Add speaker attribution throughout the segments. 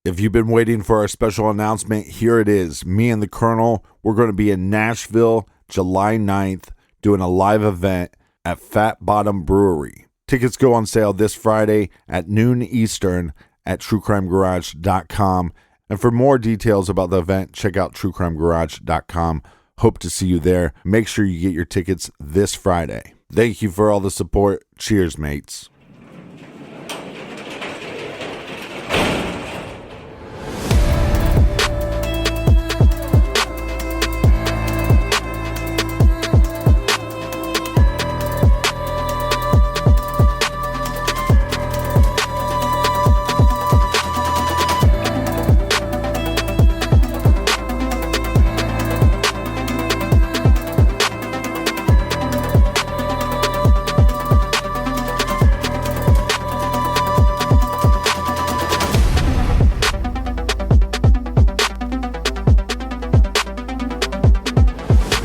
Speaker 1: If you've been waiting for our special announcement, here it is. Me and the Colonel, we're going to be in Nashville, July 9th, doing a live event at Fat Bottom Brewery. Tickets go on sale this Friday at noon Eastern at truecrimegarage.com. And for more details about the event, check out truecrimegarage.com. Hope to see you there. Make sure you get your tickets this Friday. Thank you for all the support. Cheers, mates.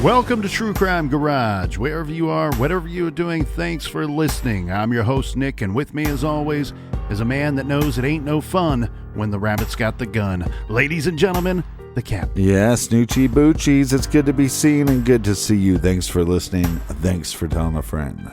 Speaker 2: Welcome to True Crime Garage. Wherever you are, whatever you are doing, thanks for listening. I'm your host, Nick, and with me, as always, is a man that knows it ain't no fun when the rabbit's got the gun. Ladies and gentlemen, the Captain.
Speaker 1: Yes, Snoochie Boochies, it's good to be seen and good to see you. Thanks for listening. Thanks for telling a friend.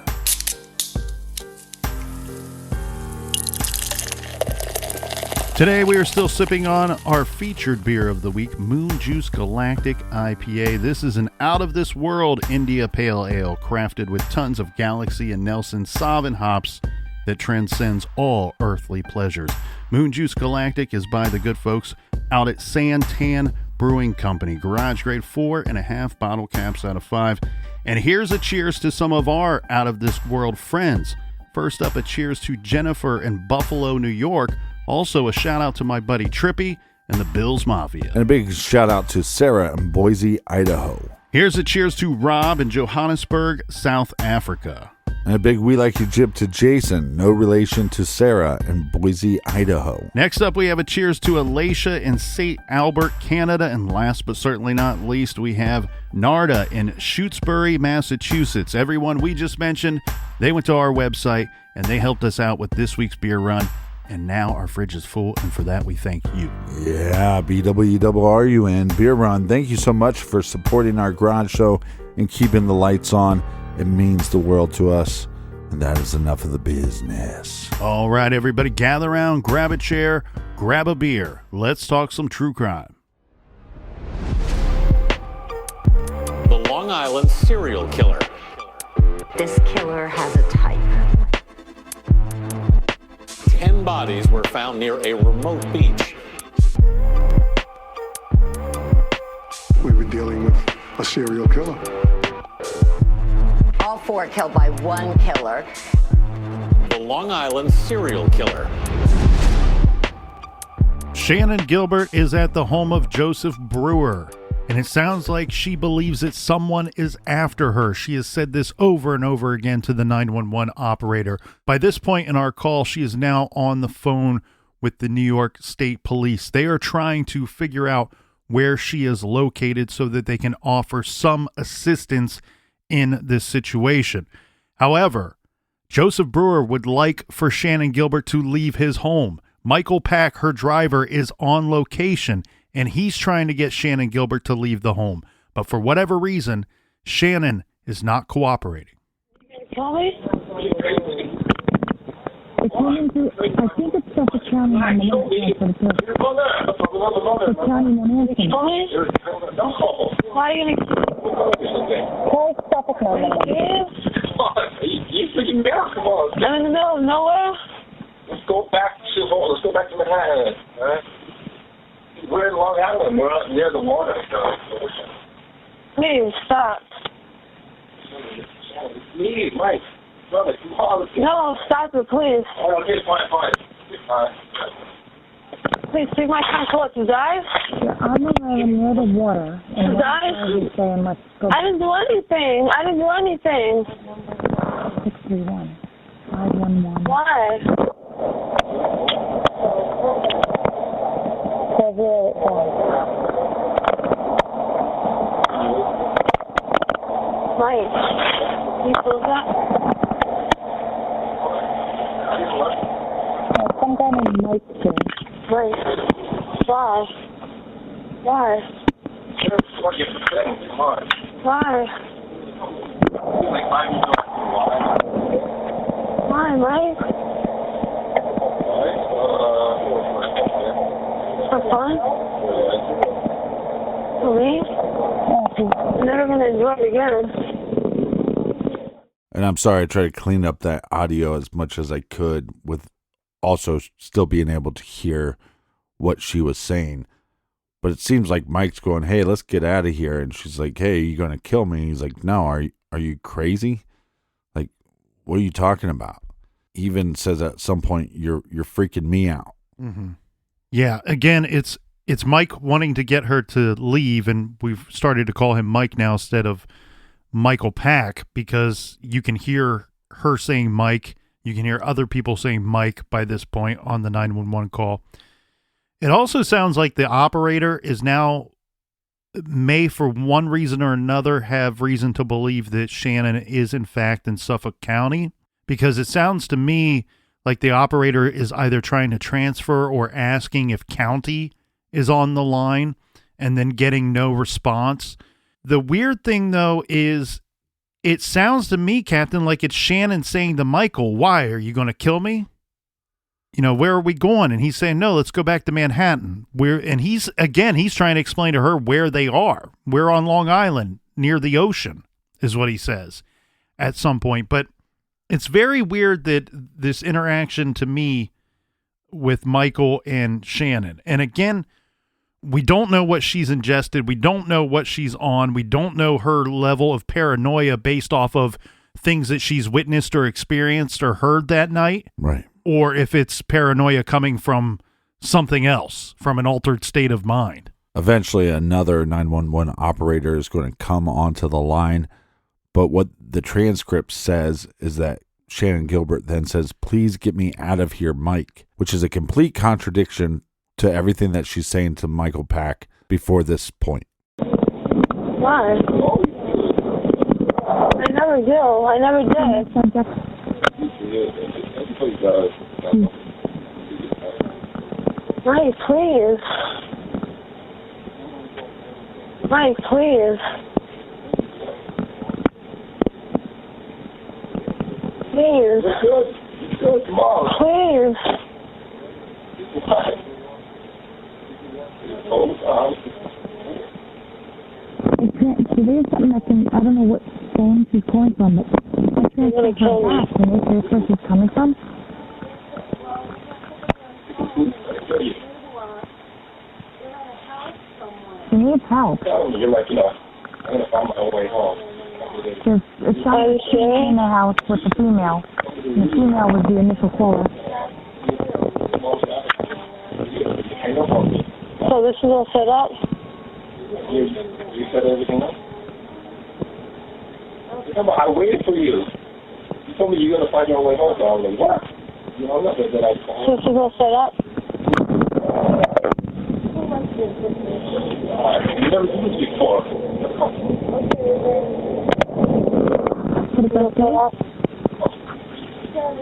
Speaker 2: Today we are still sipping on our featured beer of the week, Moon Juice Galactic IPA. This is an out-of-this-world India Pale Ale crafted with tons of Galaxy and Nelson Sauvin hops that transcends all earthly pleasures. Moon Juice Galactic is by the good folks out at Santan Brewing Company. Garage grade 4.5 bottle caps out of 5. And here's a cheers to some of our out-of-this-world friends. First up, a cheers to Jennifer in Buffalo, New York. Also, a shout-out to my buddy Trippy and the Bills Mafia.
Speaker 1: And a big shout-out to Sarah in Boise, Idaho.
Speaker 2: Here's a cheers to Rob in Johannesburg, South Africa.
Speaker 1: And a big we like Egypt to Jason, no relation to Sarah in Boise, Idaho.
Speaker 2: Next up, we have a cheers to Alicia in St. Albert, Canada. And last but certainly not least, we have Narda in Shutesbury, Massachusetts. Everyone we just mentioned, they went to our website and they helped us out with this week's beer run. And now our fridge is full, and for that we thank you.
Speaker 1: Yeah, BWRUN, Beer Run. Thank you so much for supporting our garage show and keeping the lights on. It means the world to us, and that is enough of the business.
Speaker 2: All right, everybody, gather around, grab a chair, grab a beer. Let's talk some true crime.
Speaker 3: The Long Island serial killer.
Speaker 4: This killer has a type.
Speaker 3: 10 bodies were found near a remote beach.
Speaker 5: We were dealing with a serial killer.
Speaker 4: All four killed by one killer.
Speaker 3: The Long Island serial killer.
Speaker 2: Shannan Gilbert is at the home of Joseph Brewer, and it sounds like she believes that someone is after her. She has said this over and over again to the 911 operator. By this point in our call, she is now on the phone with the New York State Police. They are trying to figure out where she is located so that they can offer some assistance in this situation. However, Joseph Brewer would like for Shannan Gilbert to leave his home. Michael Pak, her driver, is on location, and he's trying to get Shannan Gilbert to leave the home. But for whatever reason, Shannan is not cooperating.
Speaker 6: Sorry? I think it's Suffolk County on the Suffolk County Manhattan. Why are you going to... Call Suffolk County.
Speaker 7: You freaking miracle balls.
Speaker 6: I'm in the middle of nowhere.
Speaker 7: Let's go back to Manhattan. Right? We're in Long Island. We're out near the water.
Speaker 6: Please, stop.
Speaker 7: Please, Mike. Brother, come on.
Speaker 6: No, stop it, please.
Speaker 7: Oh, okay, fine.
Speaker 6: Please, take my time to let you drive.
Speaker 8: Yeah, I'm near the water.
Speaker 6: To drive? I didn't do anything.
Speaker 8: 631. 511.
Speaker 6: Why? Mike, you close that?
Speaker 8: Some guy named Mike here.
Speaker 6: Right. Why? Why?
Speaker 7: You're fucking pathetic. Come on.
Speaker 6: Why?
Speaker 7: You're like 5 years old.
Speaker 6: Why, Mike? For fun? For me? I'm never going to do it again.
Speaker 1: And I'm sorry, I tried to clean up that audio as much as I could with also still being able to hear what she was saying. But it seems like Mike's going, hey, let's get out of here. And she's like, hey, are you going to kill me? And he's like, no, are you crazy? Like, what are you talking about? He even says at some point, you're freaking me out.
Speaker 2: Mm-hmm. Yeah, again, it's Mike wanting to get her to leave, and we've started to call him Mike now instead of Michael Pak, because you can hear her saying Mike. You can hear other people saying Mike by this point on the 911 call. It also sounds like the operator is now may, for one reason or another, have reason to believe that Shannon is in fact in Suffolk County, because it sounds to me like the operator is either trying to transfer or asking if county is on the line and then getting no response. The weird thing, though, is it sounds to me, Captain, like it's Shannon saying to Michael, why? Are you going to kill me? You know, where are we going? And he's saying, no, let's go back to Manhattan. And he's trying to explain to her where they are. We're on Long Island near the ocean, is what he says at some point. But it's very weird that this interaction to me with Michael and Shannon. And again, we don't know what she's ingested. We don't know what she's on. We don't know her level of paranoia based off of things that she's witnessed or experienced or heard that night.
Speaker 1: Right.
Speaker 2: Or if it's paranoia coming from something else, from an altered state of mind.
Speaker 1: Eventually, another 911 operator is going to come onto the line. But what the transcript says is that Shannan Gilbert then says, please get me out of here, Mike, which is a complete contradiction to everything that she's saying to Michael Pak before this point.
Speaker 6: Why? I never do. I never did. Mike, please. Mike, please. Please. Please.
Speaker 8: There's something I don't know what phone she's calling from, but I transferred her back. And is this where she's coming from? She needs help.
Speaker 7: You're like, I'm going to find my way home.
Speaker 8: Because it sounds like she's in the house with the female. And the female was the initial caller.
Speaker 6: So this is all set up?
Speaker 7: You set everything up? I waited for you. You told me you're going to find your way home, so I was like, what? You know, nothing that I called.
Speaker 6: So this is all set up?
Speaker 7: You've never seen this before.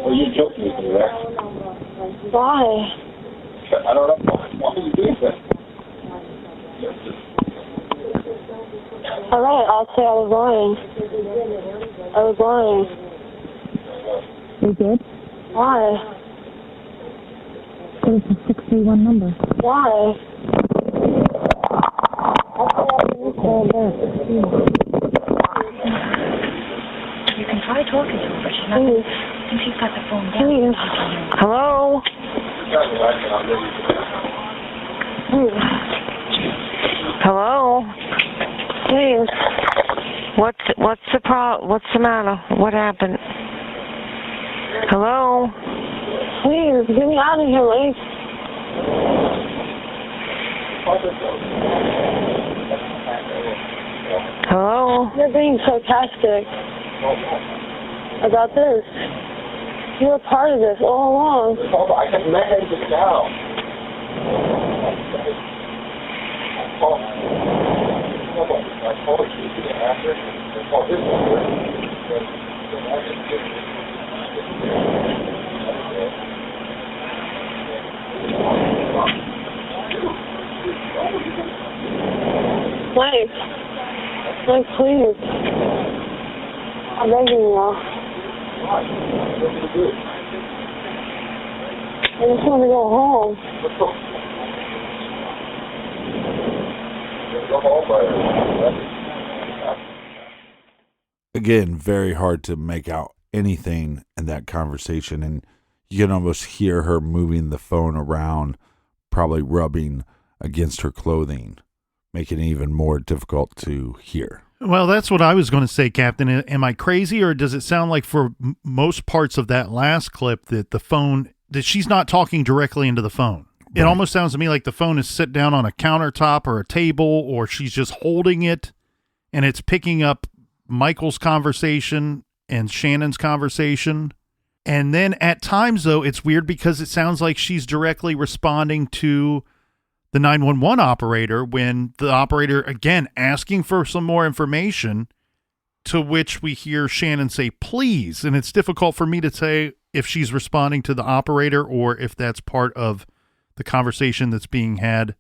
Speaker 7: Well, you're joking with me, right?
Speaker 6: Why?
Speaker 7: I don't know. Why are you doing that?
Speaker 6: All right, I'll say I was lying. I was lying.
Speaker 8: You did?
Speaker 6: Why?
Speaker 8: It's a 631 number.
Speaker 6: Why?
Speaker 9: You can try talking to her, but she's not.
Speaker 6: Please.
Speaker 9: I think she's got the phone down.
Speaker 6: Please. Hello?
Speaker 10: Hello?
Speaker 6: Please.
Speaker 10: What's the matter? What happened? Hello?
Speaker 6: Please, get me out of here, Lee.
Speaker 10: Hello?
Speaker 6: You're being sarcastic about this. You were part of this all along.
Speaker 7: I just met him just now. I called you after. I called this number.
Speaker 6: Mike, please. I'm begging you now. I just want to go home.
Speaker 1: Again, very hard to make out anything in that conversation, and you can almost hear her moving the phone around, probably rubbing against her clothing, making it even more difficult to hear.
Speaker 2: Well, that's what I was going to say, Captain. Am I crazy, or does it sound like for most parts of that last clip that the phone, that she's not talking directly into the phone? Right. It almost sounds to me like the phone is set down on a countertop or a table, or she's just holding it and it's picking up Michael's conversation and Shannon's conversation. And then at times, though, it's weird because it sounds like she's directly responding to the 911 operator when the operator, again, asking for some more information, to which we hear Shannon say, please. And it's difficult for me to say if she's responding to the operator or if that's part of the conversation that's being had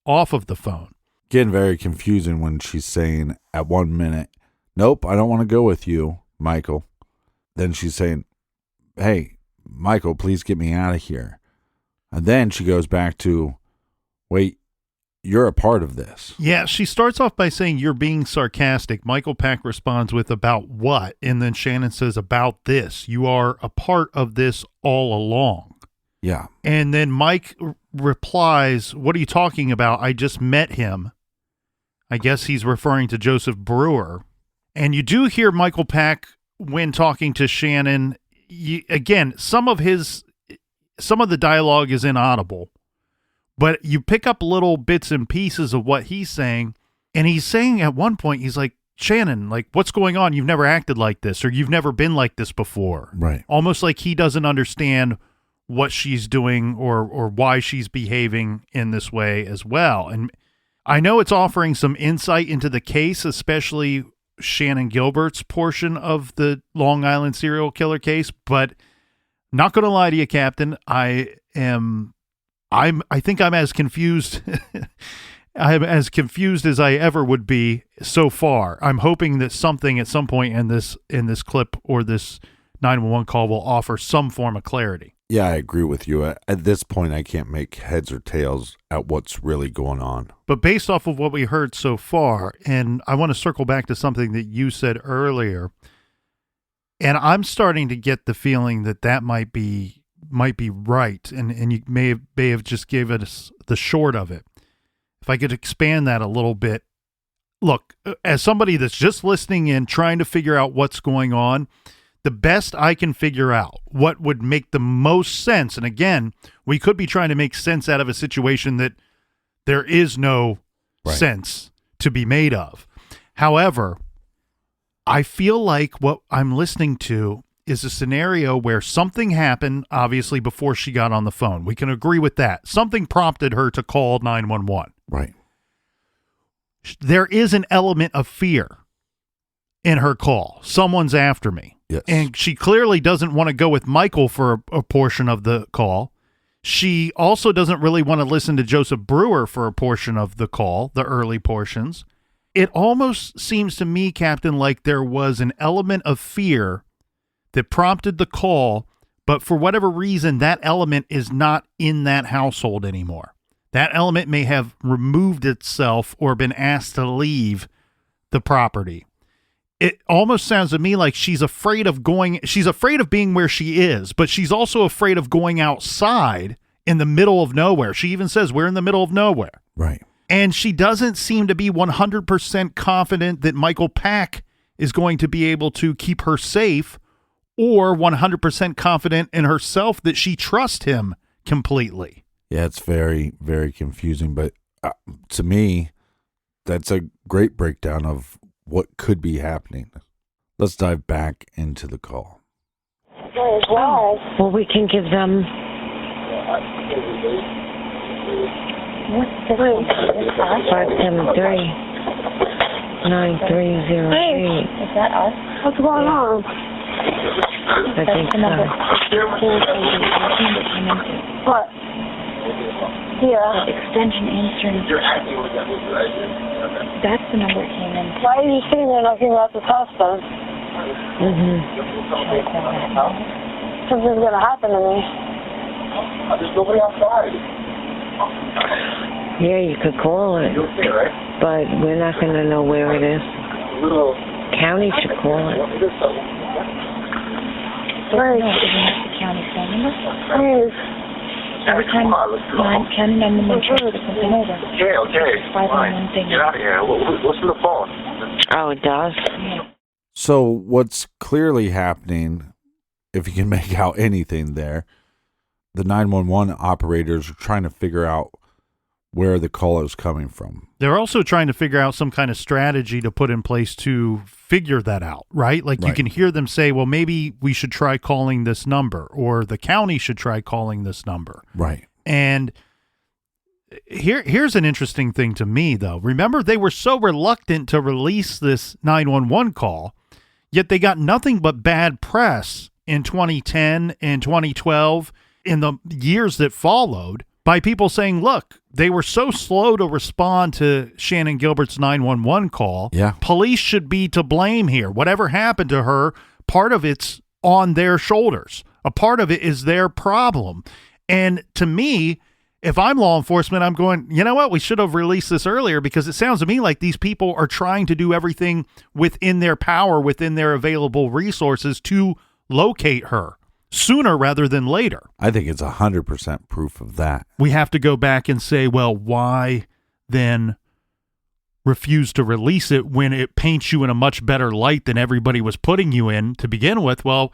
Speaker 2: off of the phone.
Speaker 1: Again, very confusing when she's saying at 1 minute, nope, I don't want to go with you, Michael. Then she's saying, hey, Michael, please get me out of here. And then she goes back to, wait, you're a part of this.
Speaker 2: Yeah, she starts off by saying you're being sarcastic. Michael Pak responds with about what? And then Shannon says about this. You are a part of this all along.
Speaker 1: Yeah.
Speaker 2: And then Mike replies, what are you talking about? I just met him. I guess he's referring to Joseph Brewer. And you do hear Michael Pak when talking to Shannon. Again, some of the dialogue is inaudible, but you pick up little bits and pieces of what he's saying. And he's saying at one point, he's like, Shannon, like, what's going on? You've never acted like this, or you've never been like this before.
Speaker 1: Right.
Speaker 2: Almost like he doesn't understand what she's doing or why she's behaving in this way as well. And I know it's offering some insight into the case, especially Shannan Gilbert's portion of the Long Island serial killer case, but not going to lie to you, Captain. I think I'm as confused. I'm as confused as I ever would be so far. I'm hoping that something at some point in this clip or this 911 call will offer some form of clarity.
Speaker 1: Yeah, I agree with you. At this point, I can't make heads or tails at what's really going on.
Speaker 2: But based off of what we heard so far, and I want to circle back to something that you said earlier, and I'm starting to get the feeling that might be right, and you may have just gave us the short of it. If I could expand that a little bit. Look, as somebody that's just listening in, trying to figure out what's going on, the best I can figure out, what would make the most sense, and again, we could be trying to make sense out of a situation that there is no sense to be made of. However, I feel like what I'm listening to is a scenario where something happened, obviously, before she got on the phone. We can agree with that. Something prompted her to call 911.
Speaker 1: Right.
Speaker 2: There is an element of fear in her call. Someone's after me.
Speaker 1: Yes.
Speaker 2: And she clearly doesn't want to go with Michael for a portion of the call. She also doesn't really want to listen to Joseph Brewer for a portion of the call, the early portions. It almost seems to me, Captain, like there was an element of fear that prompted the call, but for whatever reason, that element is not in that household anymore. That element may have removed itself or been asked to leave the property. It almost sounds to me like she's afraid of being where she is, but she's also afraid of going outside in the middle of nowhere. She even says, we're in the middle of nowhere.
Speaker 1: Right.
Speaker 2: And she doesn't seem to be 100% confident that Michael Pak is going to be able to keep her safe, or 100% confident in herself that she trusts him completely.
Speaker 1: Yeah, it's very, very confusing. But to me, that's a great breakdown of what could be happening. Let's dive back into the call.
Speaker 10: Well, we can give them...
Speaker 9: What's the phone?
Speaker 10: 573-9308.
Speaker 9: Is that us?
Speaker 6: What's going on?
Speaker 10: I think
Speaker 9: the number.
Speaker 6: What? Yeah.
Speaker 9: Extension answering.
Speaker 7: You're acting like that was what I did. Okay.
Speaker 9: That's the number it came in.
Speaker 6: Why are you sitting there knocking about this house then? Something's gonna happen to me.
Speaker 7: There's nobody outside.
Speaker 10: Yeah, you could call it,
Speaker 7: You're okay, right?
Speaker 10: but we're not going to know where it is.
Speaker 7: A little.
Speaker 10: County should call it.
Speaker 7: What is this?
Speaker 6: Right.
Speaker 9: No, isn't that the county phone number?
Speaker 6: Please.
Speaker 9: Every time county 911 tries to put something over.
Speaker 7: Okay.
Speaker 9: 511 thing.
Speaker 7: Get out of here. What's in the phone?
Speaker 10: Oh, it does?
Speaker 1: So what's clearly happening, if you can make out anything there, the 911 operators are trying to figure out where the call is coming from.
Speaker 2: They're also trying to figure out some kind of strategy to put in place to figure that out, right? Like you can hear them say, well, maybe we should try calling this number, or the county should try calling this number.
Speaker 1: Right.
Speaker 2: And here's an interesting thing to me, though. Remember, they were so reluctant to release this 911 call, yet they got nothing but bad press in 2010 and 2012, in the years that followed, by people saying, look, they were so slow to respond to Shannan Gilbert's 911 call.
Speaker 1: Yeah.
Speaker 2: Police should be to blame here. Whatever happened to her, part of it's on their shoulders. A part of it is their problem. And to me, if I'm law enforcement, I'm going, you know what? We should have released this earlier, because it sounds to me like these people are trying to do everything within their power, within their available resources to locate her sooner rather than later.
Speaker 1: I think it's 100% proof of that.
Speaker 2: We have to go back and say, well, why then refuse to release it when it paints you in a much better light than everybody was putting you in to begin with? Well,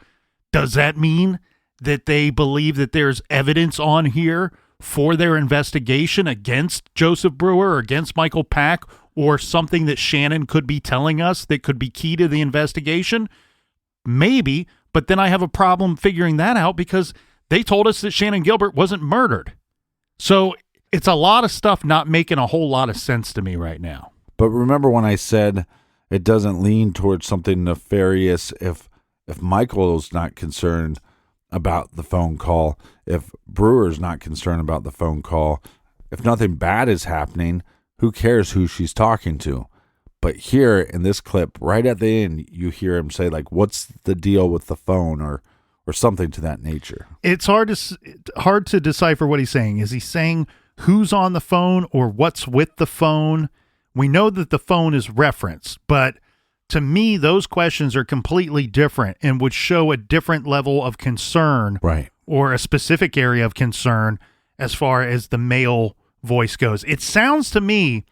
Speaker 2: does that mean that they believe that there's evidence on here for their investigation against Joseph Brewer or against Michael Pak, or something that Shannon could be telling us that could be key to the investigation? Maybe. But then I have a problem figuring that out, because they told us that Shannan Gilbert wasn't murdered. So it's a lot of stuff not making a whole lot of sense to me right now.
Speaker 1: But remember when I said it doesn't lean towards something nefarious if Michael's not concerned about the phone call, if Brewer's not concerned about the phone call, if nothing bad is happening, who cares who she's talking to? But here in this clip, right at the end, you hear him say, like, what's the deal with the phone, or something to that nature.
Speaker 2: It's hard to decipher what he's saying. Is he saying who's on the phone or what's with the phone? We know that the phone is referenced, but to me, those questions are completely different and would show a different level of concern,
Speaker 1: right,
Speaker 2: or a specific area of concern as far as the male voice goes. It sounds to me,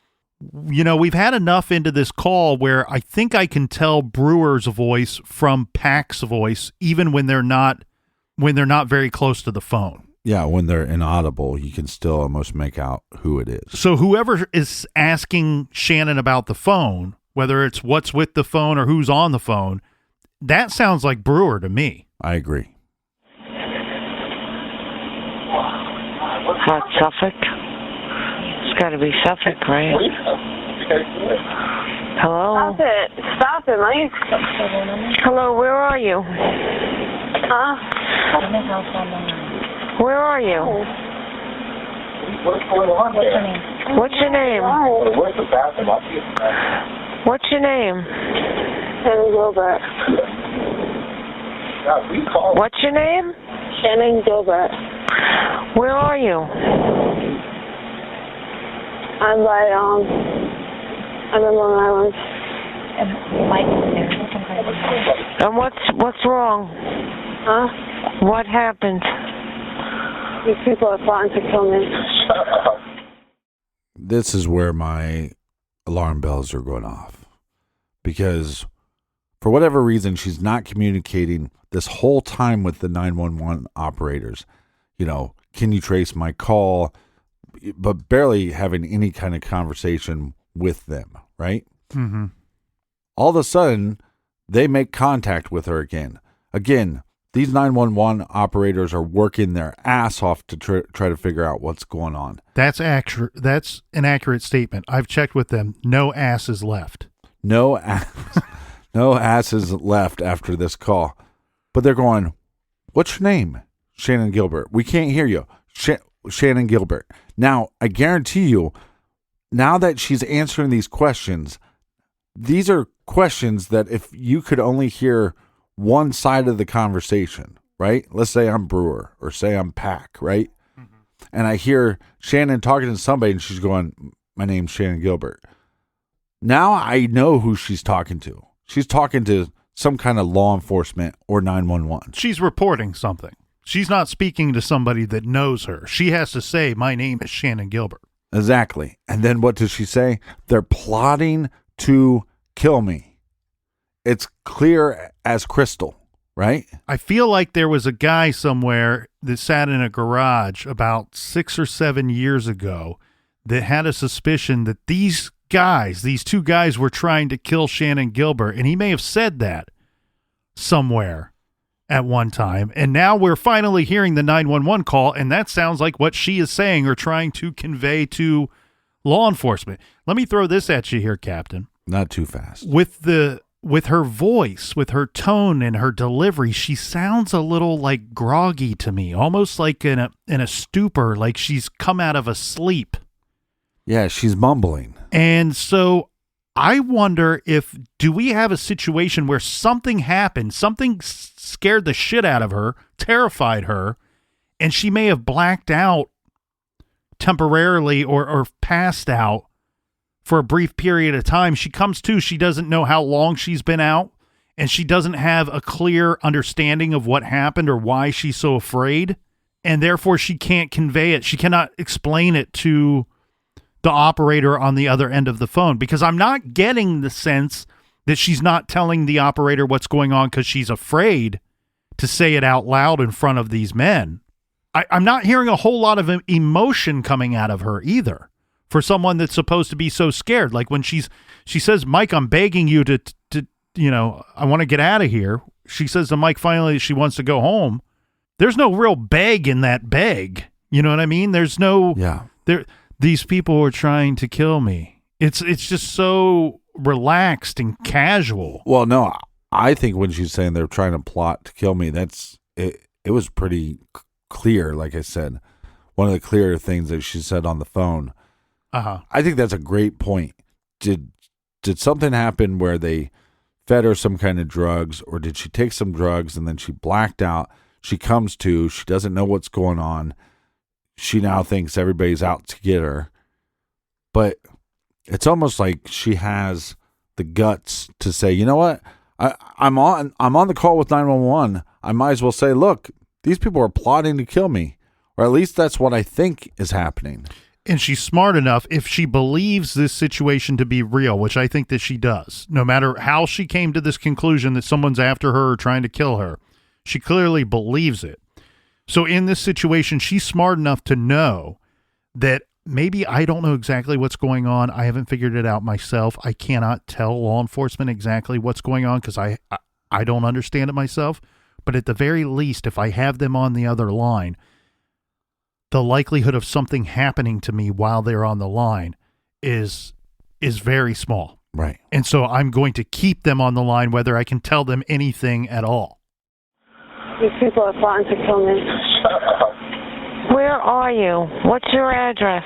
Speaker 2: you know, we've had enough into this call where I think I can tell Brewer's voice from Pak's voice, even when they're not very close to the phone.
Speaker 1: Yeah, when they're inaudible, you can still almost make out who it is.
Speaker 2: So whoever is asking Shannon about the phone, whether it's what's with the phone or who's on the phone, that sounds like Brewer to me.
Speaker 1: I agree.
Speaker 10: Hot Suffolk? It's got to be Suffolk, right? Hello?
Speaker 6: Stop it, Mike.
Speaker 10: Hello, where are you?
Speaker 6: Huh?
Speaker 10: Where are you?
Speaker 7: What's going on there?
Speaker 10: What's your name?
Speaker 7: Where's the bathroom? I'll see you.
Speaker 10: What's your name?
Speaker 6: Shannan Gilbert.
Speaker 7: Yeah, we called.
Speaker 10: What's your name?
Speaker 6: Shannan Gilbert.
Speaker 10: Where are you?
Speaker 6: I'm in Long Island.
Speaker 10: And what's wrong?
Speaker 6: Huh?
Speaker 10: What happened?
Speaker 6: These people are plotting to kill me.
Speaker 1: This is where my alarm bells are going off, because for whatever reason, she's not communicating this whole time with the 911 operators. You know, can you trace my call? But barely having any kind of conversation with them, right?
Speaker 2: Mm-hmm.
Speaker 1: All of a sudden, they make contact with her again. Again, these 911 operators are working their ass off to try to figure out what's going on.
Speaker 2: That's accurate. That's an accurate statement. I've checked with them. No asses left.
Speaker 1: No asses left after this call. But they're going, what's your name? Shannan Gilbert. We can't hear you. Shannan Gilbert. Now, I guarantee you, now that she's answering these questions, these are questions that if you could only hear one side of the conversation, right? Let's say I'm Brewer or say I'm Pak, right? Mm-hmm. And I hear Shannon talking to somebody and she's going, my name's Shannan Gilbert. Now I know who she's talking to. She's talking to some kind of law enforcement or 911.
Speaker 2: She's reporting something. She's not speaking to somebody that knows her. She has to say, my name is Shannan Gilbert.
Speaker 1: Exactly. And then what does she say? They're plotting to kill me. It's clear as crystal, right?
Speaker 2: I feel like there was a guy somewhere that sat in a garage about 6 or 7 years ago that had a suspicion that these two guys were trying to kill Shannan Gilbert, and he may have said that somewhere at one time. And now we're finally hearing the 911 call, and that sounds like what she is saying or trying to convey to law enforcement. Let me throw this at you here, Captain.
Speaker 1: Not too fast.
Speaker 2: With her voice, with her tone and her delivery, she sounds a little like groggy to me, almost like in a stupor, like she's come out of a sleep.
Speaker 1: Yeah, she's mumbling.
Speaker 2: And so I wonder do we have a situation where something happened, something scared the shit out of her, terrified her, and she may have blacked out temporarily or passed out for a brief period of time. She comes to, she doesn't know how long she's been out, and she doesn't have a clear understanding of what happened or why she's so afraid, and therefore she can't convey it. She cannot explain it to the operator on the other end of the phone, because I'm not getting the sense that she's not telling the operator what's going on because she's afraid to say it out loud in front of these men. I'm not hearing a whole lot of emotion coming out of her either for someone that's supposed to be so scared. Like when she says, Mike, I'm begging you to I want to get out of here. She says to Mike finally she wants to go home. There's no real beg in that beg. You know what I mean? There's no, these people were trying to kill me. It's just so relaxed and casual.
Speaker 1: Well, no, I think when she's saying they're trying to plot to kill me, it was pretty clear. Like I said, one of the clearer things that she said on the phone. I think that's a great point. Did something happen where they fed her some kind of drugs, or did she take some drugs and then she blacked out? She comes to, she doesn't know what's going on. She now thinks everybody's out to get her. But it's almost like she has the guts to say, you know what? I'm on the call with 911. I might as well say, look, these people are plotting to kill me. Or at least that's what I think is happening.
Speaker 2: And she's smart enough, if she believes this situation to be real, which I think that she does, no matter how she came to this conclusion that someone's after her or trying to kill her, she clearly believes it. So in this situation, she's smart enough to know that maybe I don't know exactly what's going on. I haven't figured it out myself. I cannot tell law enforcement exactly what's going on because I don't understand it myself. But at the very least, if I have them on the other line, the likelihood of something happening to me while they're on the line is very small.
Speaker 1: Right.
Speaker 2: And so I'm going to keep them on the line whether I can tell them anything at all.
Speaker 6: These people are plotting to kill me.
Speaker 10: Where are you? What's your address?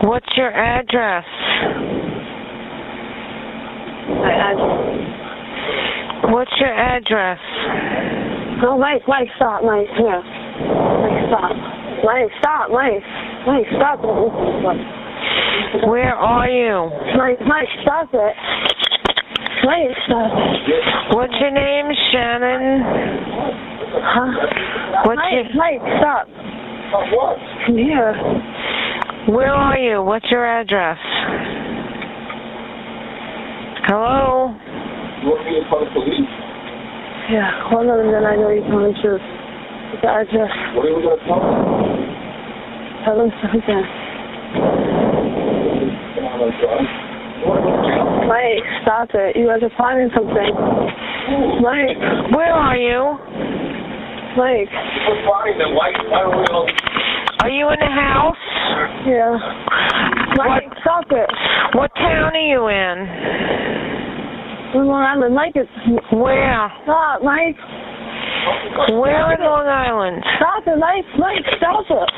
Speaker 10: What's your address? What's your address?
Speaker 6: Oh, Mike, stop, Mike. Here. Mike, stop. Mike, stop, Mike. Mike, stop it.
Speaker 10: Where are you?
Speaker 6: Mike, stop it. Mike, stop it.
Speaker 10: What's your name, Shannon?
Speaker 6: Huh? Mike, stop. Come here.
Speaker 10: Where are you? What's your address? Hello?
Speaker 7: You want to be in front of police?
Speaker 6: Yeah, hold on, and then I know you're telling the truth. The address.
Speaker 7: What are we going to tell them?
Speaker 6: Tell them something. Mike, stop it. You guys are planning something. Mike.
Speaker 10: Where are you?
Speaker 6: Mike.
Speaker 7: We're fine, then why are we all...
Speaker 10: Are you in the house?
Speaker 6: Yeah. Mike, stop it.
Speaker 10: What town are you in?
Speaker 6: Long Island, Mike, it's...
Speaker 10: Where?
Speaker 6: Stop, Mike.
Speaker 10: Where in Long Island?
Speaker 6: Stop it, Mike, stop it.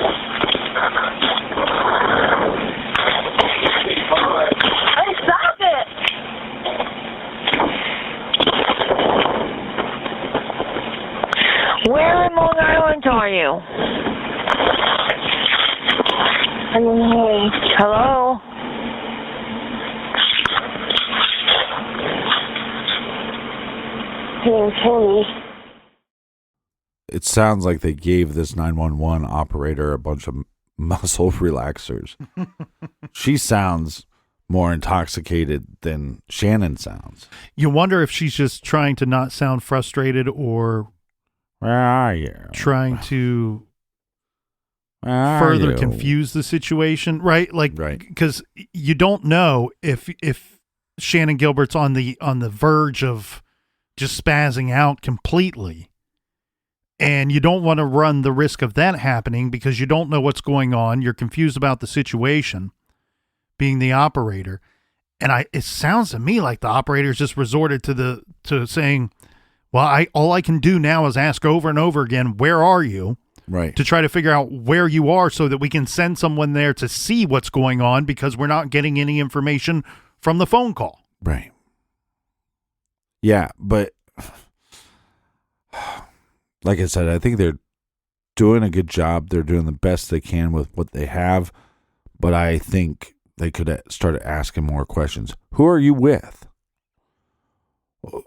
Speaker 6: Hey, stop it.
Speaker 10: Where in Long Island are you?
Speaker 6: I don't know.
Speaker 10: Hello?
Speaker 6: He didn't kill me.
Speaker 1: It sounds like they gave this 911 operator a bunch of muscle relaxers. She sounds more intoxicated than Shannon sounds.
Speaker 2: You wonder if she's just trying to not sound frustrated or
Speaker 1: where are you?
Speaker 2: Trying to further confuse the situation, right? Like, because you don't know if Shannan Gilbert's on the verge of just spazzing out completely. And you don't want to run the risk of that happening because you don't know what's going on. You're confused about the situation, being the operator. And it sounds to me like the operator's just resorted to saying, well, all I can do now is ask over and over again, where are you?
Speaker 1: Right.
Speaker 2: To try to figure out where you are so that we can send someone there to see what's going on because we're not getting any information from the phone call.
Speaker 1: Right. Yeah, but like I said, I think they're doing a good job. They're doing the best they can with what they have, but I think they could start asking more questions. Who are you with?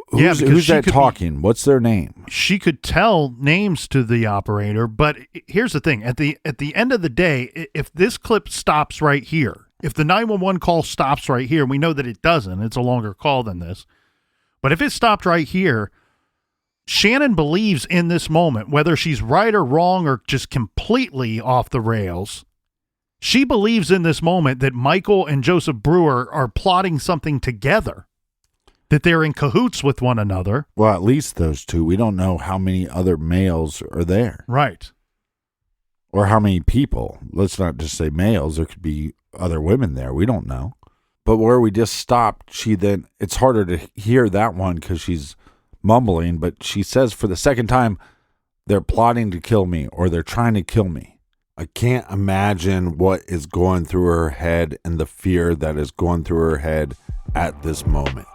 Speaker 1: Who's that talking? What's their name?
Speaker 2: She could tell names to the operator, but here's the thing. At the end of the day, if this clip stops right here, if the 911 call stops right here, we know that it doesn't. It's a longer call than this. But if it stopped right here, Shannon believes in this moment, whether she's right or wrong or just completely off the rails, she believes in this moment that Michael and Joseph Brewer are plotting something together, that they're in cahoots with one another.
Speaker 1: Well, at least those two. We don't know how many other males are there.
Speaker 2: Right.
Speaker 1: Or how many people. Let's not just say males. There could be other women there. We don't know. But where we just stopped, it's harder to hear that one because she's mumbling, but she says for the second time, they're plotting to kill me or they're trying to kill me. I can't imagine what is going through her head and the fear that is going through her head at this moment.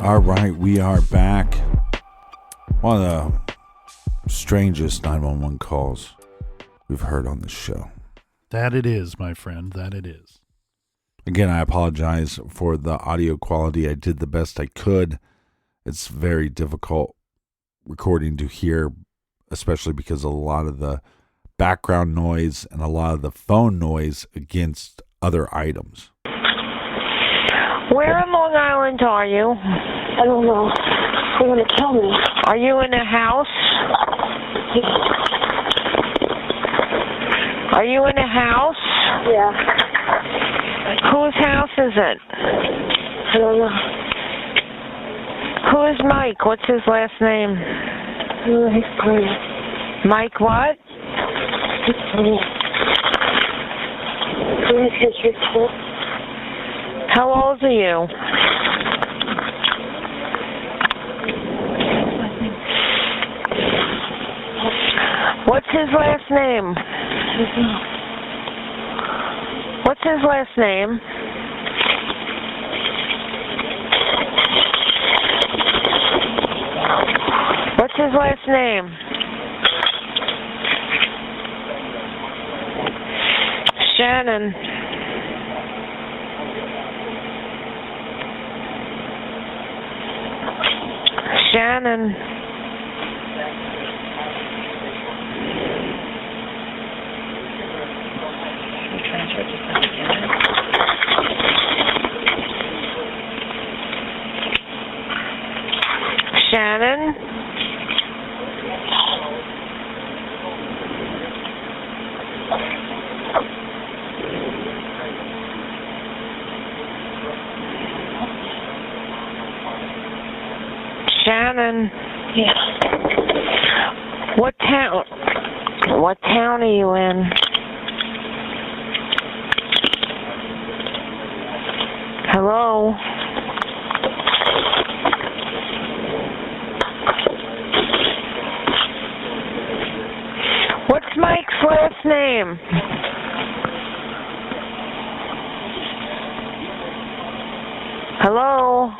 Speaker 1: All right, we are back. One of the strangest 911 calls we've heard on this show.
Speaker 2: That it is, my friend. That it is.
Speaker 1: Again, I apologize for the audio quality. I did the best I could. It's very difficult recording to hear, especially because of a lot of the background noise and a lot of the phone noise against other items.
Speaker 10: Where in Long Island are you?
Speaker 6: I don't know. They're going to kill me.
Speaker 10: Are you in a house? Are you in a house?
Speaker 6: Yeah.
Speaker 10: Whose house is it?
Speaker 6: I don't know.
Speaker 10: Who is Mike? What's his last name? Mike what? How old are you? What's his last name? What's his last name? What's his last name? Shannon. Shannon. Shannon? Shannon.
Speaker 9: Yeah.
Speaker 10: What town are you in? Hello? What's Mike's last name? Hello?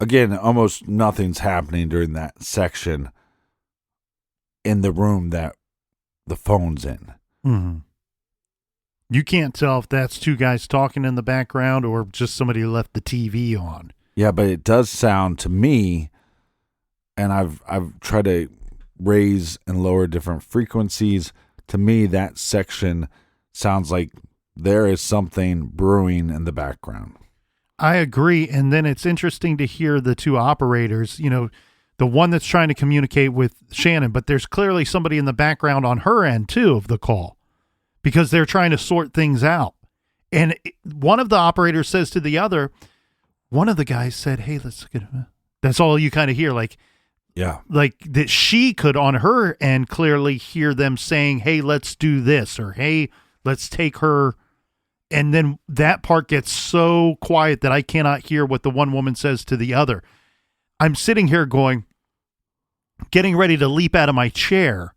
Speaker 1: Again, almost nothing's happening during that section in the room that the phone's in.
Speaker 2: Mm-hmm. You can't tell if that's two guys talking in the background or just somebody who left the TV on.
Speaker 1: Yeah, but it does sound to me, and I've tried to raise and lower different frequencies. To me, that section sounds like there is something brewing in the background.
Speaker 2: I agree. And then it's interesting to hear the two operators, you know, the one that's trying to communicate with Shannon, but there's clearly somebody in the background on her end too of the call because they're trying to sort things out. And one of the operators says to the other, one of the guys said, hey, let's get him. That's all you kind of hear. Like,
Speaker 1: yeah,
Speaker 2: like that she could on her end clearly hear them saying, hey, let's do this, or hey, let's take her. And then that part gets so quiet that I cannot hear what the one woman says to the other. I'm sitting here getting ready to leap out of my chair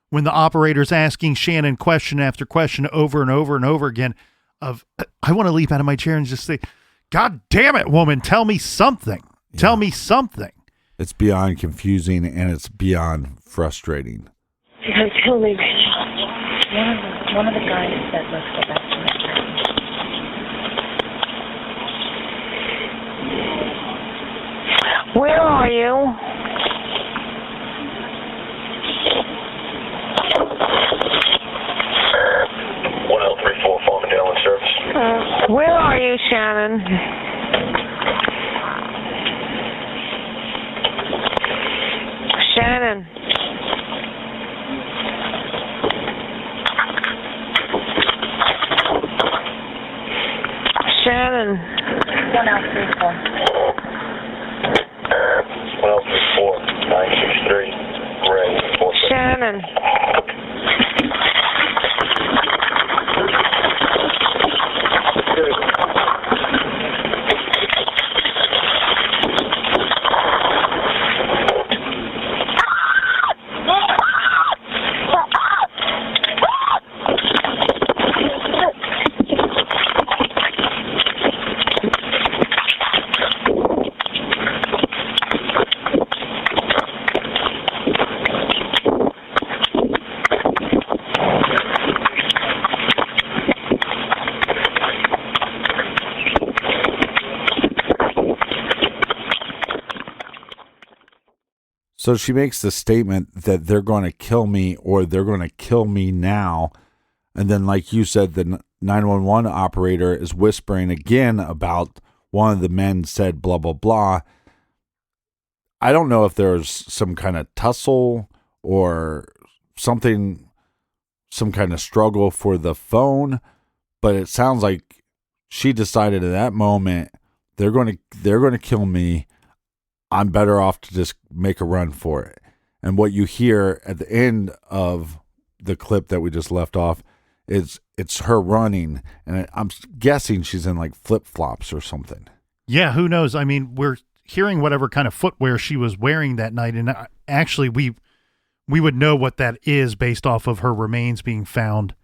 Speaker 2: when the operator's asking Shannon question after question over and over and over again of, I want to leap out of my chair and just say, God damn it, woman, tell me something. Yeah. Tell me something.
Speaker 1: It's beyond confusing and it's beyond frustrating.
Speaker 6: You're going to kill me, Rachel.
Speaker 9: One of the guys said, let's go back to my room.
Speaker 10: Where are you?
Speaker 7: Farmingdale in service.
Speaker 10: Where are you, Shannon? Shannon. Shannon.
Speaker 9: 1034.
Speaker 7: 1034, 963, Gray.
Speaker 10: Shannon.
Speaker 1: So she makes the statement that they're going to kill me or they're going to kill me now. And then, like you said, the 911 operator is whispering again about one of the men said blah, blah, blah. I don't know if there's some kind of tussle or something, some kind of struggle for the phone, but it sounds like she decided at that moment, they're going to kill me. I'm better off to just make a run for it. And what you hear at the end of the clip that we just left off is it's her running. And I'm guessing she's in like flip-flops or something.
Speaker 2: Yeah, who knows? I mean, we're hearing whatever kind of footwear she was wearing that night. And actually, we would know what that is based off of her remains being found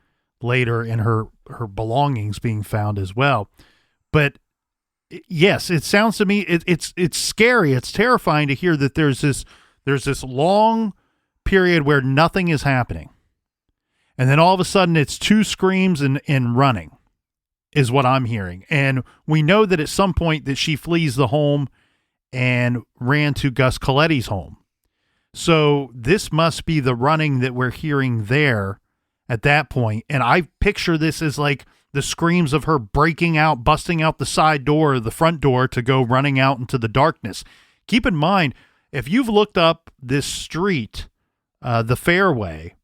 Speaker 2: later and her belongings being found as well. But yes, it sounds to me it's scary. It's terrifying to hear that there's this long period where nothing is happening, and then all of a sudden it's two screams and running is what I'm hearing. And we know that at some point that she flees the home and ran to Gus Coletti's home. So this must be the running that we're hearing there at that point. And I picture this as like the screams of her breaking out, busting out the side door or the front door to go running out into the darkness. Keep in mind, If you've looked up this street, the Fairway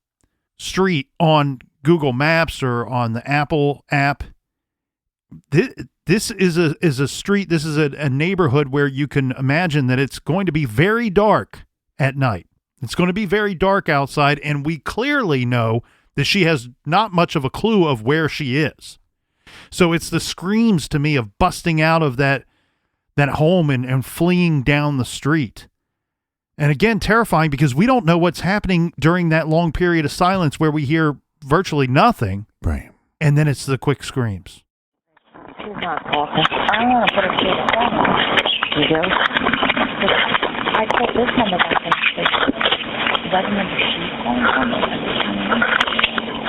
Speaker 2: Street on Google Maps or on the Apple app, this is a street, this is a neighborhood where you can imagine that it's going to be very dark at night. It's going to be very dark outside, and we clearly know that she has not much of a clue of where she is. So it's the screams to me of busting out of that home and fleeing down the street. And again, terrifying because we don't know what's happening during that long period of silence where we hear virtually nothing.
Speaker 1: Right.
Speaker 2: And then it's the quick screams.
Speaker 10: She's not talking. I want to put her through the phone. You do?
Speaker 9: I called this number back in the States. Is that the number she's calling from?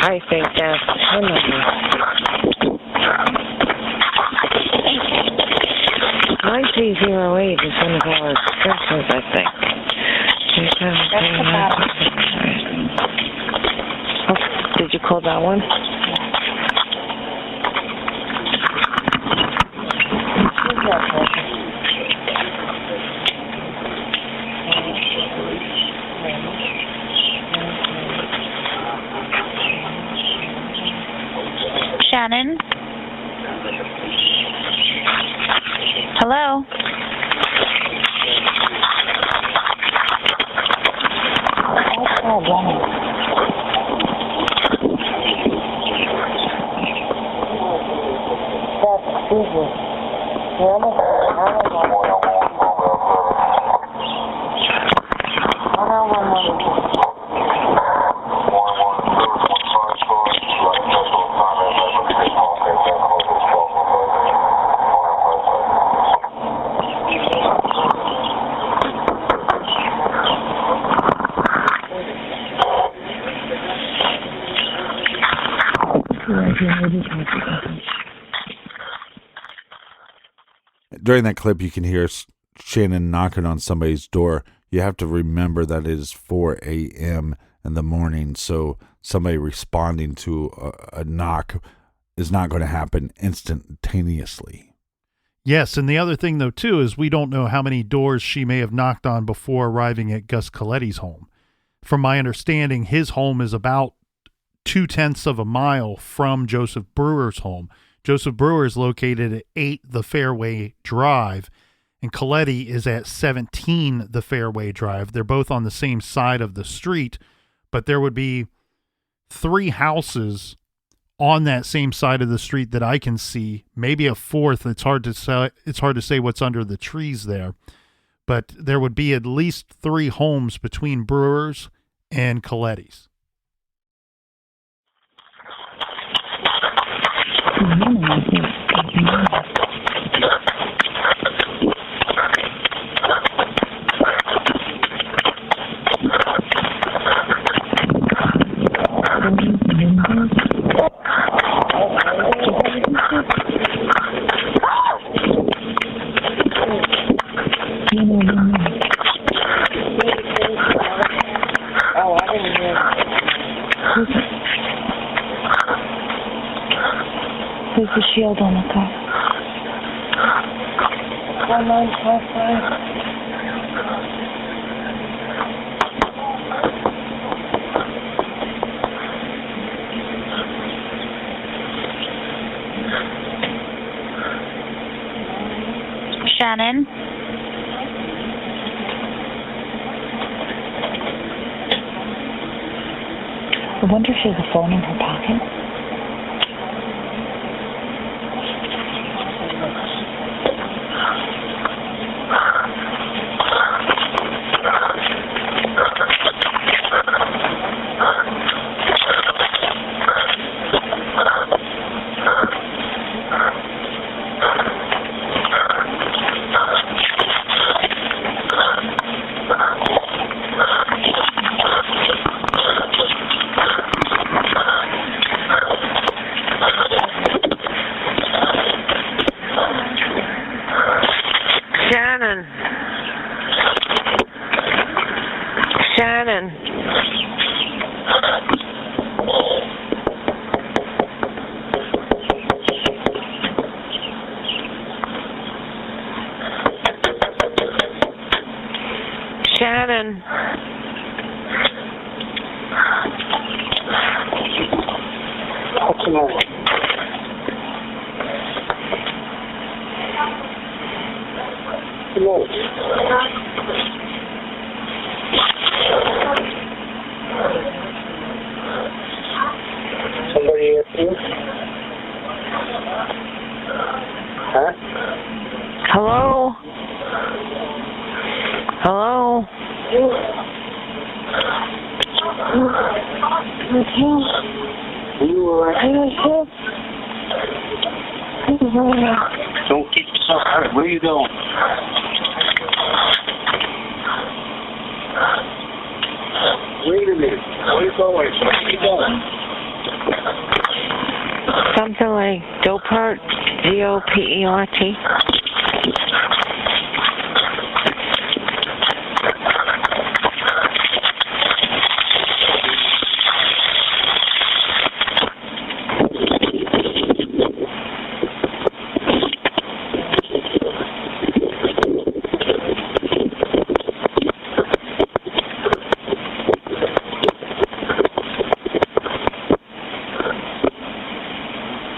Speaker 10: I think that's her number. 9308 is one of our extensions, I think. Oh, did you call that one?
Speaker 9: Shannon? Hello?
Speaker 1: During that clip, you can hear Shannon knocking on somebody's door. You have to remember that it is 4 a.m. in the morning, so somebody responding to a knock is not going to happen instantaneously.
Speaker 2: Yes, and the other thing, though, too, is we don't know how many doors she may have knocked on before arriving at Gus Coletti's home. From my understanding, his home is about 0.2 of a mile from Joseph Brewer's home. Joseph Brewer is located at 8 the Fairway Drive, and Coletti is at 17 the Fairway Drive. They're both on the same side of the street, but there would be 3 houses on that same side of the street that I can see. Maybe a 4th. It's hard to say what's under the trees there, but there would be at least 3 homes between Brewer's and Coletti's.
Speaker 9: Where's the shield on the car? 1955. Shannon? I wonder if she has a phone in her pocket.
Speaker 10: Shannon.
Speaker 7: Come on. Come on. Somebody after you? Huh?
Speaker 10: Hello? Hello?
Speaker 7: Are you alright? Don't get yourself hurt. Where are you going? Wait a minute. Where are you going? Where are you going?
Speaker 10: Something like Dopert, Dopert.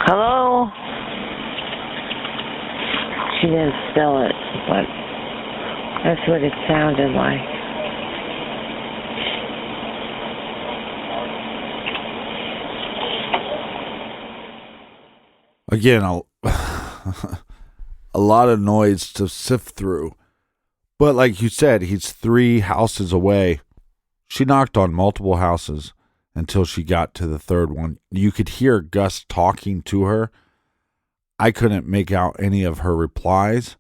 Speaker 10: Hello? She didn't spell it, but that's what it sounded like.
Speaker 1: Again, a lot of noise to sift through. But like you said, he's 3 houses away. She knocked on multiple houses until she got to the third one. You could hear Gus talking to her. I couldn't make out any of her replies,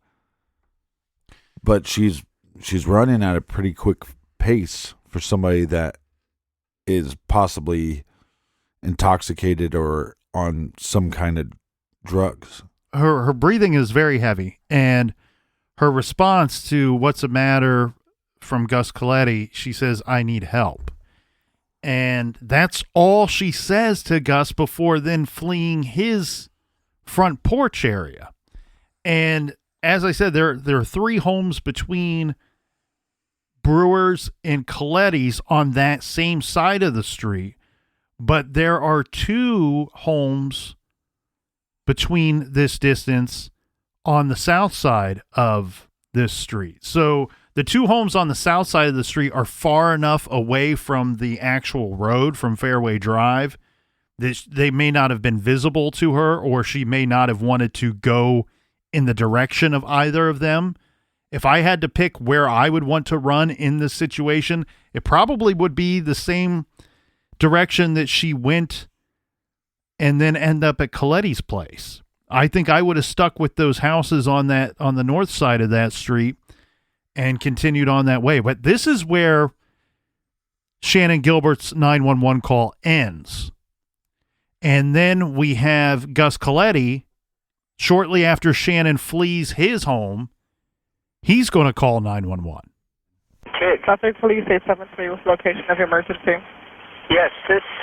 Speaker 1: but she's running at a pretty quick pace for somebody that is possibly intoxicated or on some kind of drugs.
Speaker 2: Her breathing is very heavy, and her response to "What's the matter?" from Gus Coletti, she says, "I need help." And that's all she says to Gus before then fleeing his front porch area. And as I said, there are 3 homes between Brewer's and Coletti's on that same side of the street, but there are 2 homes between this distance on the south side of this street. So the 2 homes on the south side of the street are far enough away from the actual road, from Fairway Drive, that they may not have been visible to her, or she may not have wanted to go in the direction of either of them. If I had to pick where I would want to run in this situation, it probably would be the same direction that she went and then end up at Coletti's place. I think I would have stuck with those houses on the north side of that street and continued on that way. But this is where Shannan Gilbert's 911 call ends. And then we have Gus Coletti, shortly after Shannon flees his home, he's going to call 911.
Speaker 11: Okay, Suffolk Police 873 with location of emergency.
Speaker 12: Yes,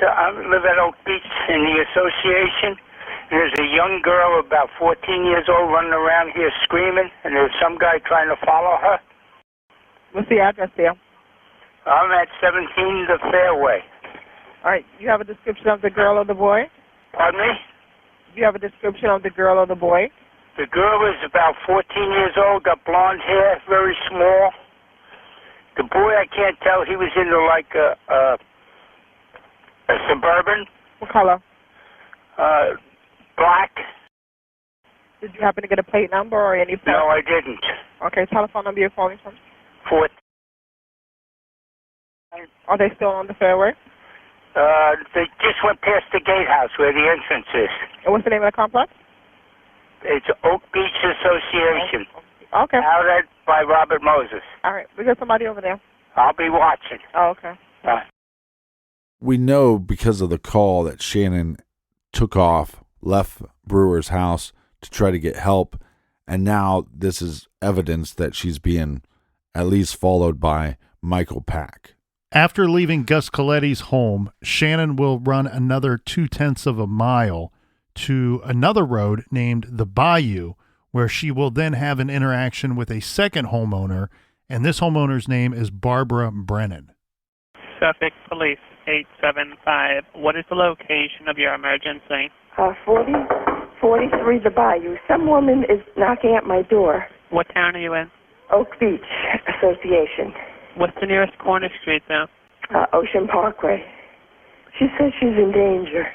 Speaker 12: I live at Oak Beach in the association. There's a young girl about 14 years old running around here screaming, and there's some guy trying to follow her.
Speaker 11: What's the address there?
Speaker 12: I'm at 17 the Fairway.
Speaker 11: All right, you have a description of the girl or the boy?
Speaker 12: Pardon me?
Speaker 11: Do you have a description of the girl or the boy?
Speaker 12: The girl is about 14 years old, got blonde hair, very small. The boy, I can't tell. He was into like a Suburban.
Speaker 11: What color?
Speaker 12: Black.
Speaker 11: Did you happen to get a plate number or any phone?
Speaker 12: No, I didn't.
Speaker 11: Okay, telephone number you're calling from?
Speaker 12: 4.
Speaker 11: Are they still on the fairway?
Speaker 12: They just went past the gatehouse where the entrance is.
Speaker 11: And what's the name of the complex?
Speaker 12: It's Oak Beach Association.
Speaker 11: Okay.
Speaker 12: Out at by Robert Moses.
Speaker 11: All right, we got somebody over there.
Speaker 12: I'll be watching.
Speaker 11: Oh, okay.
Speaker 12: Bye.
Speaker 1: We know because of the call that Shannon took off, left Brewer's house to try to get help, and now this is evidence that she's being at least followed by Michael Pak.
Speaker 2: After leaving Gus Coletti's home, Shannon will run another 0.2 of a mile to another road named the Bayou, where she will then have an interaction with a second homeowner, and this homeowner's name is Barbara Brennan.
Speaker 11: Suffolk Police 875. What is the location of your emergency?
Speaker 6: 43 the Bayou. Some woman is knocking at my door.
Speaker 11: What town are you in?
Speaker 6: Oak Beach Association.
Speaker 11: What's the nearest corner street there?
Speaker 6: Ocean Parkway. She says she's in danger.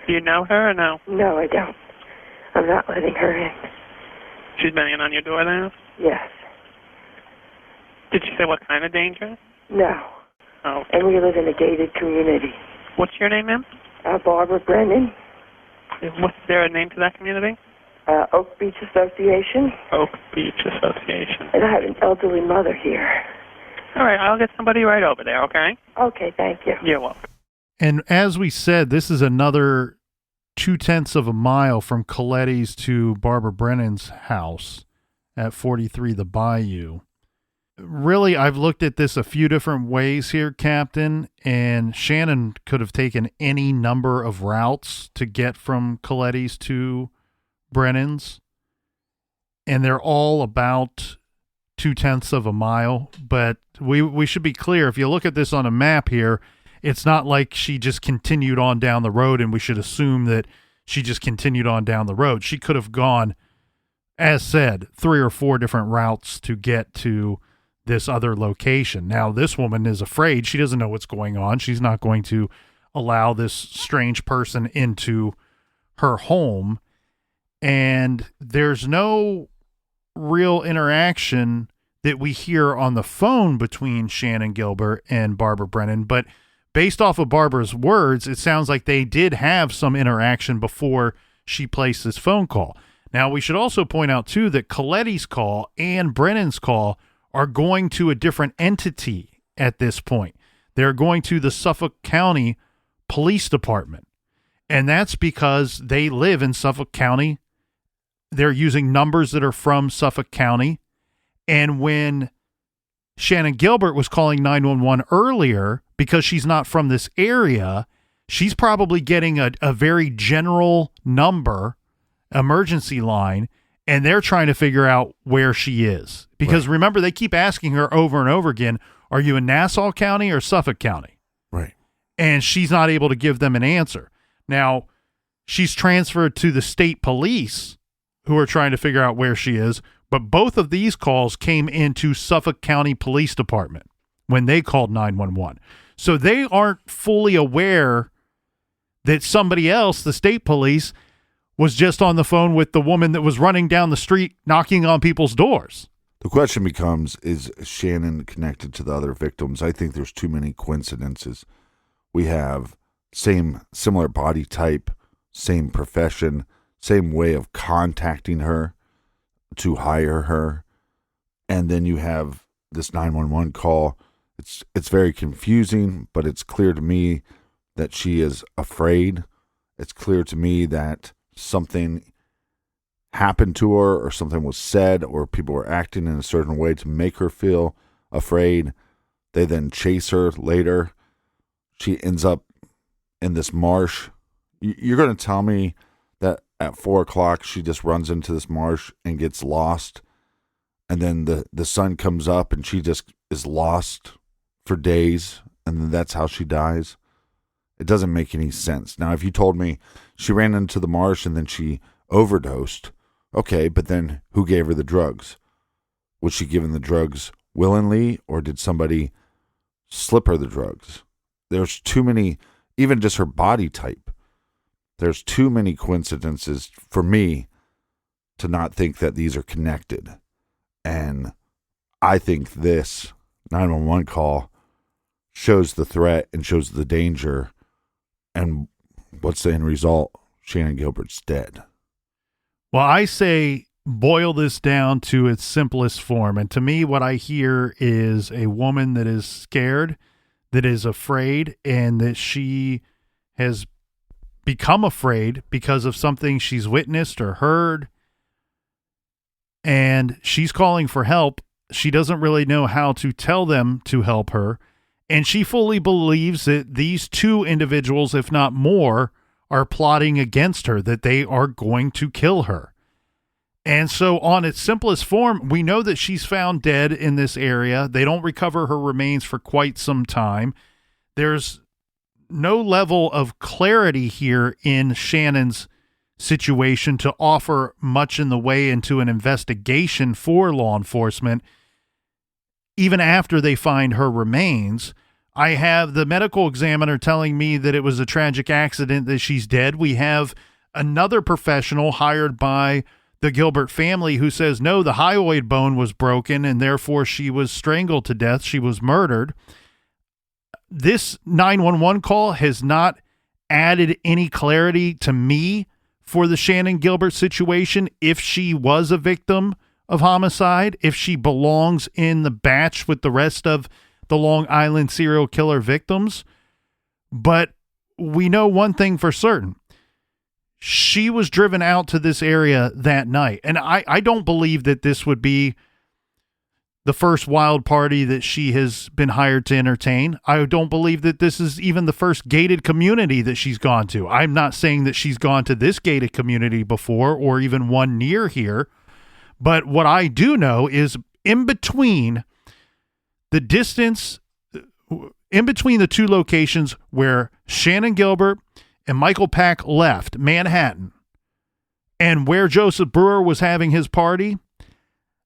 Speaker 11: Do you know her or no?
Speaker 6: No, I don't. I'm not letting her in.
Speaker 11: She's banging on your door there?
Speaker 6: Yes.
Speaker 11: Did she say what kind of danger?
Speaker 6: No.
Speaker 11: Oh.
Speaker 6: And we live in a gated community.
Speaker 11: What's your name, ma'am?
Speaker 6: Barbara Brennan.
Speaker 11: What's there a name to that community?
Speaker 6: Oak Beach Association.
Speaker 11: Oak Beach Association.
Speaker 6: And I have an elderly mother here.
Speaker 11: All right, I'll get somebody right over there, okay?
Speaker 6: Okay, thank you.
Speaker 11: You're welcome.
Speaker 2: And as we said, this is another 0.2 of a mile from Coletti's to Barbara Brennan's house at 43 the Bayou. Really, I've looked at this a few different ways here, Captain, and Shannon could have taken any number of routes to get from Coletti's to Brennan's, and they're all about 0.2 of a mile, but we should be clear. If you look at this on a map here, it's not like she just continued on down the road, and we should assume that she just continued on down the road. She could have gone, as said, 3 or 4 different routes to get to this other location. Now, this woman is afraid. She doesn't know what's going on. She's not going to allow this strange person into her home, and there's no real interaction that we hear on the phone between Shannan Gilbert and Barbara Brennan, but based off of Barbara's words, it sounds like they did have some interaction before she placed this phone call. Now, we should also point out, too, that Coletti's call and Brennan's call are going to a different entity at this point. They're going to the Suffolk County Police Department, and that's because they live in Suffolk County. They're using numbers that are from Suffolk County, and when Shannan Gilbert was calling 911 earlier, because she's not from this area, she's probably getting a very general number, emergency line, and they're trying to figure out where she is. Because remember, they keep asking her over and over again, are you in Nassau County or Suffolk County?
Speaker 1: Right.
Speaker 2: And she's not able to give them an answer. Now, she's transferred to the state police, who are trying to figure out where she is, but both of these calls came into Suffolk County Police Department when they called 911. So they aren't fully aware that somebody else, the state police, was just on the phone with the woman that was running down the street knocking on people's doors.
Speaker 1: The question becomes, is Shannon connected to the other victims? I think there's too many coincidences. We have similar body type, same profession, same way of contacting her to hire her. And then you have this 911 call. It's very confusing, but it's clear to me that she is afraid. It's clear to me that something happened to her, or something was said, or people were acting in a certain way to make her feel afraid. They then chase her later. She ends up in this marsh. You're going to tell me that at 4 o'clock she just runs into this marsh and gets lost, and then the sun comes up and she just is lost for days, and then that's how she dies? It doesn't make any sense. Now, if you told me she ran into the marsh and then she overdosed, okay, but then who gave her the drugs? Was she given the drugs willingly, or did somebody slip her the drugs? There's too many, even just her body type. There's too many coincidences for me to not think that these are connected. And I think this 911 call shows the threat and shows the danger. And what's the end result? Shannan Gilbert's dead.
Speaker 2: Well, I say boil this down to its simplest form. And to me, what I hear is a woman that is scared, that is afraid, and that she has become afraid because of something she's witnessed or heard. And she's calling for help. She doesn't really know how to tell them to help her. And she fully believes that these two individuals, if not more, are plotting against her, that they are going to kill her. And so on its simplest form, we know that she's found dead in this area. They don't recover her remains for quite some time. there's no level of clarity here in Shannon's situation to offer much in the way into an investigation for law enforcement, even after they find her remains. I have the medical examiner telling me that it was a tragic accident, that she's dead. We have another professional hired by the Gilbert family who says, no, the hyoid bone was broken and therefore she was strangled to death. She was murdered. This 911 call has not added any clarity to me for the Shannan Gilbert situation, if she was a victim of homicide, if she belongs in the batch with the rest of the Long Island serial killer victims. But we know one thing for certain. She was driven out to this area that night. And I don't believe that this would be the first wild party that she has been hired to entertain. I don't believe that this is even the first gated community that she's gone to. I'm not saying that she's gone to this gated community before or even one near here. But what I do know is in between the distance, in between the two locations where Shannan Gilbert and Michael Pak left Manhattan and where Joseph Brewer was having his party,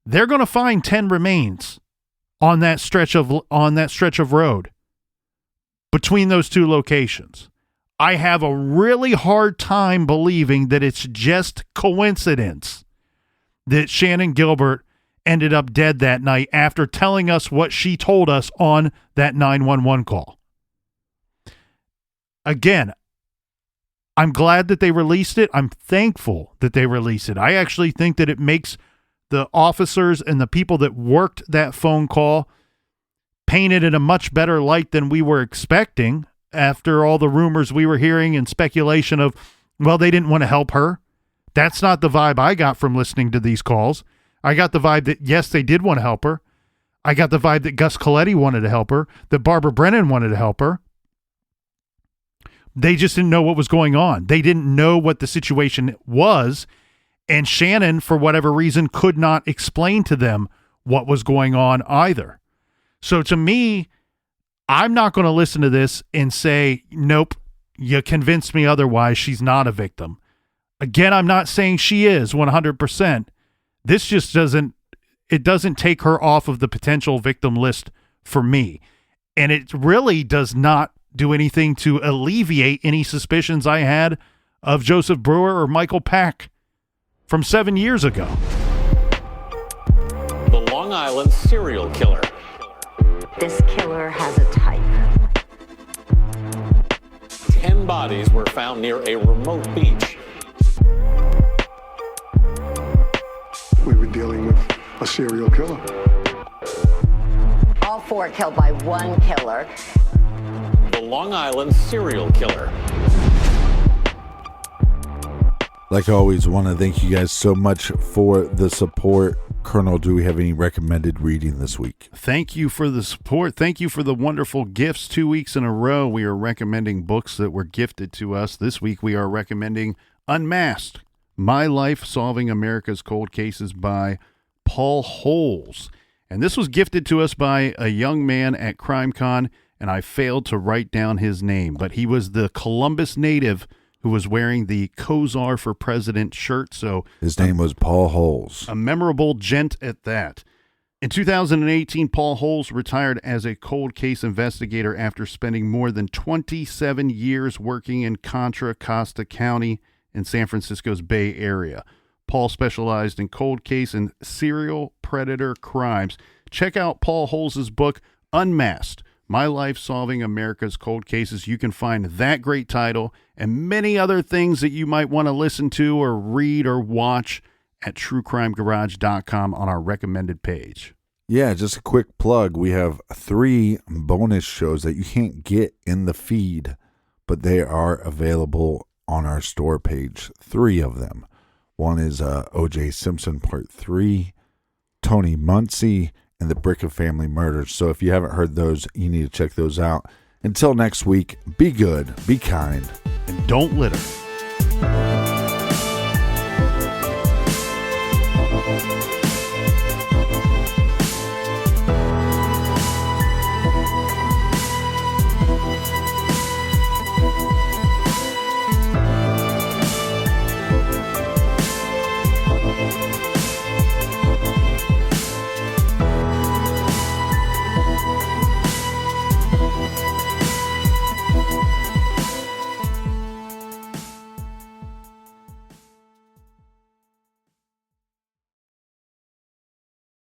Speaker 2: they're going to find 10 remains on that stretch of road between those two locations. I have a really hard time believing that it's just coincidence that Shannan Gilbert ended up dead that night after telling us what she told us on that 911 call. Again, I'm glad that they released it. I'm thankful that they released it. I actually think that it makes the officers and the people that worked that phone call painted in a much better light than we were expecting after all the rumors we were hearing and speculation of, well, they didn't want to help her. That's not the vibe I got from listening to these calls. I got the vibe that, yes, they did want to help her. I got the vibe that Gus Coletti wanted to help her, that Barbara Brennan wanted to help her. They just didn't know what was going on. They didn't know what the situation was. And Shannan, for whatever reason, could not explain to them what was going on either. So to me, I'm not going to listen to this and say, nope, you convinced me otherwise. She's not a victim. Again, I'm not saying she is 100%. This just doesn't take her off of the potential victim list for me. And it really does not do anything to alleviate any suspicions I had of Joseph Brewer or Michael Pak from 7 years ago.
Speaker 3: The Long Island serial killer.
Speaker 4: This killer has a type.
Speaker 3: 10 bodies were found near a remote beach.
Speaker 5: We were dealing with a serial killer.
Speaker 4: All four killed by one killer.
Speaker 3: The Long Island serial killer.
Speaker 1: Like always, want to thank you guys so much for the support. Colonel, do we have any recommended reading this week?
Speaker 2: Thank you for the support. Thank you for the wonderful gifts. 2 weeks in a row, we are recommending books that were gifted to us. This week, we are recommending Unmasked, My Life Solving America's Cold Cases by Paul Holes. And this was gifted to us by a young man at CrimeCon, and I failed to write down his name, but he was the Columbus native who was wearing the Kozar for President shirt. So
Speaker 1: his name was Paul Holes.
Speaker 2: A memorable gent at that. In 2018, Paul Holes retired as a cold case investigator after spending more than 27 years working in Contra Costa County in San Francisco's Bay Area. Paul specialized in cold case and serial predator crimes. Check out Paul Holes' book, Unmasked, My Life Solving America's Cold Cases. You can find that great title and many other things that you might want to listen to or read or watch at truecrimegarage.com on our recommended page.
Speaker 1: Yeah, just a quick plug. We have 3 bonus shows that you can't get in the feed, but they are available on our store page. 3 of them. One is O.J. Simpson Part 3, Tony Muncie, and the Brick of Family Murders. So if you haven't heard those, you need to check those out. Until next week, be good, be kind,
Speaker 2: and don't litter.